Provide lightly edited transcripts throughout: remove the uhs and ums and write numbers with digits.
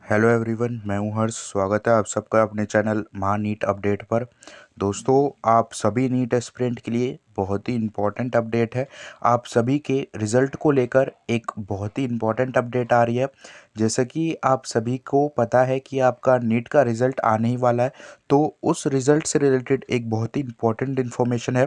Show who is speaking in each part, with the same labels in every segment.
Speaker 1: Hello everyone, मैं हूं हर्ष। स्वागत है आप सबका अपने चैनल महा नीट अपडेट पर। दोस्तों, आप सभी नीट एस्पिरेंट के लिए बहुत ही इम्पोर्टेंट अपडेट है। आप सभी के रिज़ल्ट को लेकर एक बहुत ही इम्पोर्टेंट अपडेट आ रही है। जैसे कि आप सभी को पता है कि आपका नीट का रिज़ल्ट आने ही वाला है, तो उस रिज़ल्ट से रिलेटेड एक बहुत ही इम्पोर्टेंट इन्फॉर्मेशन है।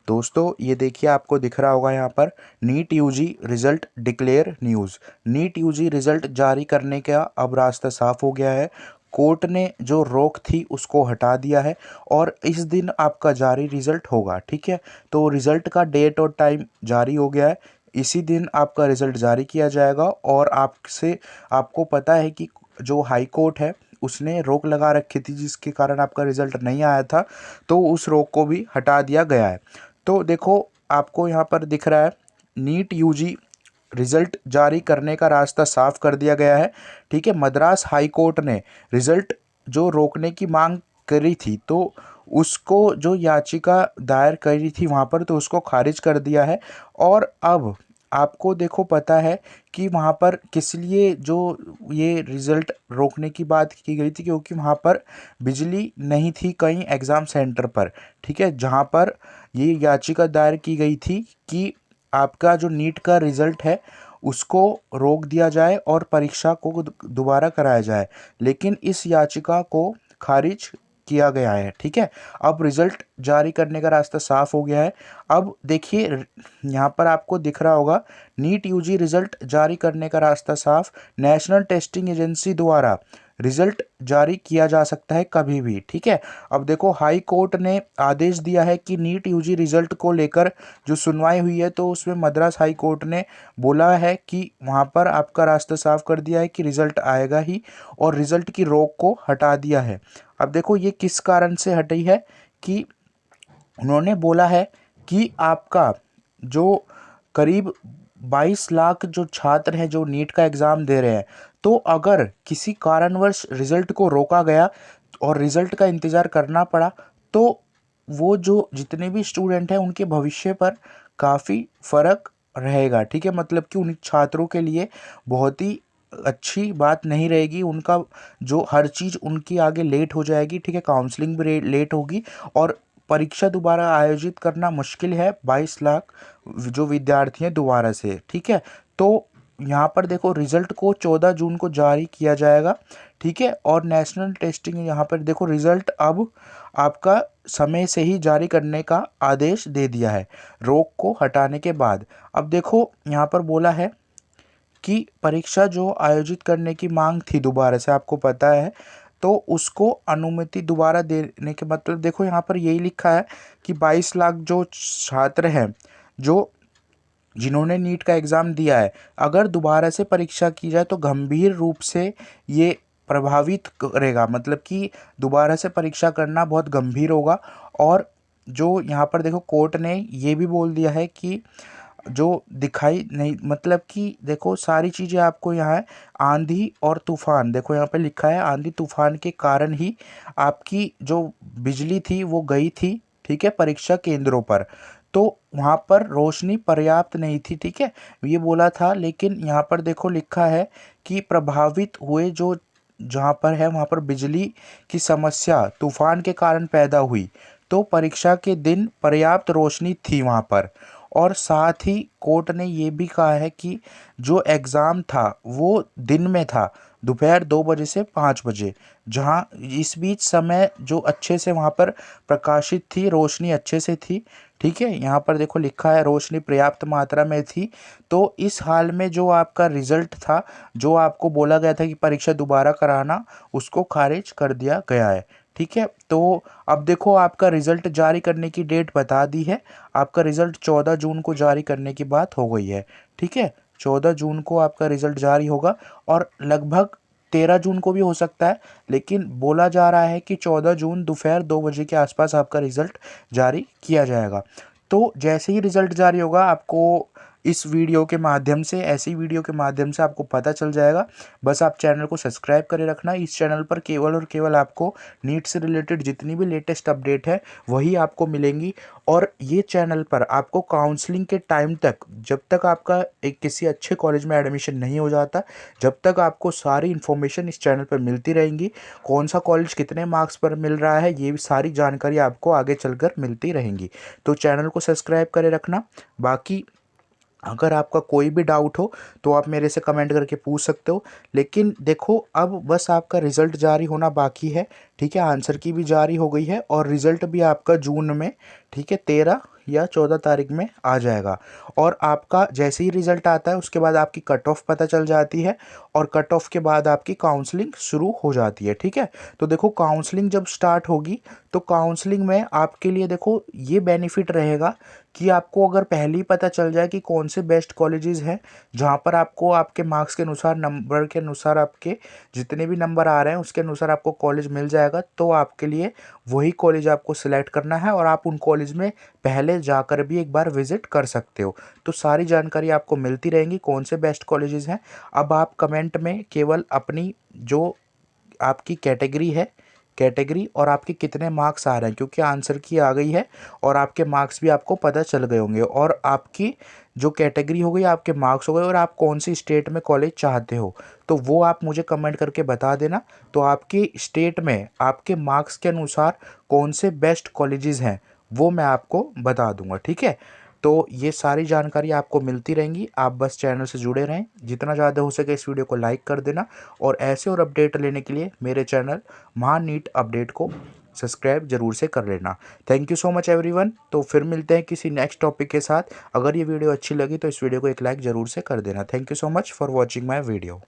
Speaker 1: दोस्तों, ये देखिए, आपको दिख रहा होगा यहाँ पर NEET UG result declare news. NEET UG result जारी करने का अब रास्ता साफ हो गया है। कोर्ट ने जो रोक थी उसको हटा दिया है और इस दिन आपका जारी रिज़ल्ट होगा। ठीक है, तो रिज़ल्ट का डेट और टाइम जारी हो गया है। इसी दिन आपका रिज़ल्ट जारी किया जाएगा और आपको पता है कि जो हाई कोर्ट है उसने रोक लगा रखी थी, जिसके कारण आपका रिज़ल्ट नहीं आया था, तो उस रोक को भी हटा दिया गया है। तो देखो, आपको यहाँ पर दिख रहा है नीट यूजी रिजल्ट जारी करने का रास्ता साफ कर दिया गया है। ठीक है, मद्रास हाई कोर्ट ने रिजल्ट जो रोकने की मांग करी थी, तो उसको जो याचिका दायर करी थी वहाँ पर, तो उसको खारिज कर दिया है। और अब आपको देखो पता है कि वहाँ पर किस लिए जो ये रिज़ल्ट रोकने की बात की गई थी, क्योंकि वहाँ पर बिजली नहीं थी कई एग्ज़ाम सेंटर पर। ठीक है, जहाँ पर ये याचिका दायर की गई थी कि आपका जो नीट का रिज़ल्ट है उसको रोक दिया जाए और परीक्षा को दोबारा कराया जाए, लेकिन इस याचिका को खारिज किया गया है। ठीक है, अब रिज़ल्ट जारी करने का रास्ता साफ हो गया है। अब देखिए, यहाँ पर आपको दिख रहा होगा नीट यूजी रिज़ल्ट जारी करने का रास्ता साफ। नेशनल टेस्टिंग एजेंसी द्वारा रिज़ल्ट जारी किया जा सकता है कभी भी। ठीक है, अब देखो, हाई कोर्ट ने आदेश दिया है कि नीट यूजी रिज़ल्ट को लेकर जो सुनवाई हुई है, तो उसमें मद्रास हाई कोर्ट ने बोला है कि वहाँ पर आपका रास्ता साफ कर दिया है कि रिज़ल्ट आएगा ही, और रिज़ल्ट की रोक को हटा दिया है। अब देखो, ये किस कारण से हटी है कि उन्होंने बोला है कि आपका जो करीब 22 लाख जो छात्र हैं जो नीट का एग्ज़ाम दे रहे हैं, तो अगर किसी कारणवश रिज़ल्ट को रोका गया और रिज़ल्ट का इंतज़ार करना पड़ा, तो वो जो जितने भी स्टूडेंट हैं उनके भविष्य पर काफ़ी फ़र्क रहेगा। ठीक है, मतलब कि उन छात्रों के लिए बहुत ही अच्छी बात नहीं रहेगी। उनका जो हर चीज़ उनकी आगे लेट हो जाएगी। ठीक है, काउंसलिंग भी लेट होगी और परीक्षा दोबारा आयोजित करना मुश्किल है 22 लाख जो विद्यार्थी हैं दोबारा से। ठीक है, तो यहाँ पर देखो, रिज़ल्ट को 14 जून को जारी किया जाएगा। ठीक है, और नेशनल टेस्टिंग यहाँ पर देखो, रिज़ल्ट अब आपका समय से ही जारी करने का आदेश दे दिया है रोक को हटाने के बाद। अब देखो, यहाँ पर बोला है कि परीक्षा जो आयोजित करने की मांग थी दोबारा से, आपको पता है, तो उसको अनुमति दोबारा देने के मतलब देखो, यहाँ पर यही लिखा है कि 22 लाख जो छात्र हैं जो जिन्होंने नीट का एग्ज़ाम दिया है, अगर दोबारा से परीक्षा की जाए तो गंभीर रूप से ये प्रभावित करेगा। मतलब कि दोबारा से परीक्षा करना बहुत गंभीर होगा। और जो यहाँ पर देखो, कोर्ट ने ये भी बोल दिया है कि जो दिखाई नहीं, मतलब कि देखो, सारी चीज़ें आपको यहाँ है। आंधी और तूफान, देखो यहाँ पे लिखा है आंधी तूफान के कारण ही आपकी जो बिजली थी वो गई थी। ठीक है, परीक्षा केंद्रों पर, तो वहाँ पर रोशनी पर्याप्त नहीं थी। ठीक है, ये बोला था, लेकिन यहाँ पर देखो लिखा है कि प्रभावित हुए जो जहाँ पर है वहाँ पर बिजली की समस्या तूफान के कारण पैदा हुई, तो परीक्षा के दिन पर्याप्त रोशनी थी वहाँ पर। और साथ ही कोर्ट ने ये भी कहा है कि जो एग्ज़ाम था वो दिन में था, दोपहर 2 बजे से 5 बजे, जहाँ इस बीच समय जो अच्छे से वहाँ पर प्रकाशित थी, रोशनी अच्छे से थी। ठीक है, यहाँ पर देखो लिखा है रोशनी पर्याप्त मात्रा में थी। तो इस हाल में जो आपका रिज़ल्ट था, जो आपको बोला गया था कि परीक्षा दोबारा कराना, उसको खारिज कर दिया गया है। ठीक है, तो अब देखो, आपका रिज़ल्ट जारी करने की डेट बता दी है। आपका रिज़ल्ट 14 जून को जारी करने की बात हो गई है। ठीक है, 14 जून को आपका रिज़ल्ट जारी होगा और लगभग 13 जून को भी हो सकता है, लेकिन बोला जा रहा है कि 14 जून दोपहर 2 बजे के आसपास आपका रिज़ल्ट जारी किया जाएगा। तो जैसे ही रिज़ल्ट जारी होगा, आपको इस वीडियो के माध्यम से, ऐसी वीडियो के माध्यम से आपको पता चल जाएगा। बस आप चैनल को सब्सक्राइब करे रखना। इस चैनल पर केवल और केवल आपको नीट से रिलेटेड जितनी भी लेटेस्ट अपडेट है वही आपको मिलेंगी। और ये चैनल पर आपको काउंसलिंग के टाइम तक, जब तक आपका एक किसी अच्छे कॉलेज में एडमिशन नहीं हो जाता, जब तक आपको सारी इन्फॉर्मेशन इस चैनल पर मिलती रहेंगी। कौन सा कॉलेज कितने मार्क्स पर मिल रहा है, ये भी सारी जानकारी आपको आगे चलकर मिलती रहेंगी। तो चैनल को सब्सक्राइब करे रखना। बाकी अगर आपका कोई भी डाउट हो तो आप मेरे से कमेंट करके पूछ सकते हो। लेकिन देखो, अब बस आपका रिज़ल्ट जारी होना बाकी है, ठीक है। आंसर की भी जारी हो गई है और रिज़ल्ट भी आपका जून में, ठीक है, 13 या 14 तारीख में आ जाएगा। और आपका जैसे ही रिज़ल्ट आता है उसके बाद आपकी कट ऑफ पता चल जाती है और कट ऑफ के बाद आपकी काउंसलिंग शुरू हो जाती है, ठीक है। तो देखो, काउंसलिंग जब स्टार्ट होगी तो काउंसलिंग में आपके लिए देखो ये बेनिफिट रहेगा कि आपको अगर पहले ही पता चल जाए कि कौन से बेस्ट कॉलेजेस हैं जहाँ पर आपको आपके मार्क्स के अनुसार, नंबर के अनुसार, आपके जितने भी नंबर आ रहे हैं उसके अनुसार आपको कॉलेज मिल जाएगा, तो आपके लिए वही कॉलेज आपको सिलेक्ट करना है और आप उन कॉलेज में पहले जाकर भी एक बार विजिट कर सकते हो। तो सारी जानकारी आपको मिलती रहेंगी कौन से बेस्ट कॉलेजेस हैं। अब आप कमेंट में केवल अपनी जो आपकी कैटेगरी है, कैटेगरी और आपके कितने मार्क्स आ रहे हैं, क्योंकि आंसर की आ गई है और आपके मार्क्स भी आपको पता चल गए होंगे। और आपकी जो कैटेगरी हो गई, आपके मार्क्स हो गए और आप कौन सी स्टेट में कॉलेज चाहते हो, तो वो आप मुझे कमेंट करके बता देना। तो आपकी स्टेट में आपके मार्क्स के अनुसार कौन से बेस्ट कॉलेजेस हैं वो मैं आपको बता दूंगा, ठीक है। तो ये सारी जानकारी आपको मिलती रहेंगी। आप बस चैनल से जुड़े रहें, जितना ज़्यादा हो सके इस वीडियो को लाइक कर देना। और ऐसे और अपडेट लेने के लिए मेरे चैनल महानीट अपडेट को सब्सक्राइब जरूर से कर लेना। Thank you so much everyone. तो फिर मिलते हैं किसी नेक्स्ट टॉपिक के साथ। अगर ये वीडियो अच्छी लगी तो इस वीडियो को एक लाइक ज़रूर से कर देना। Thank you so much for watching my video.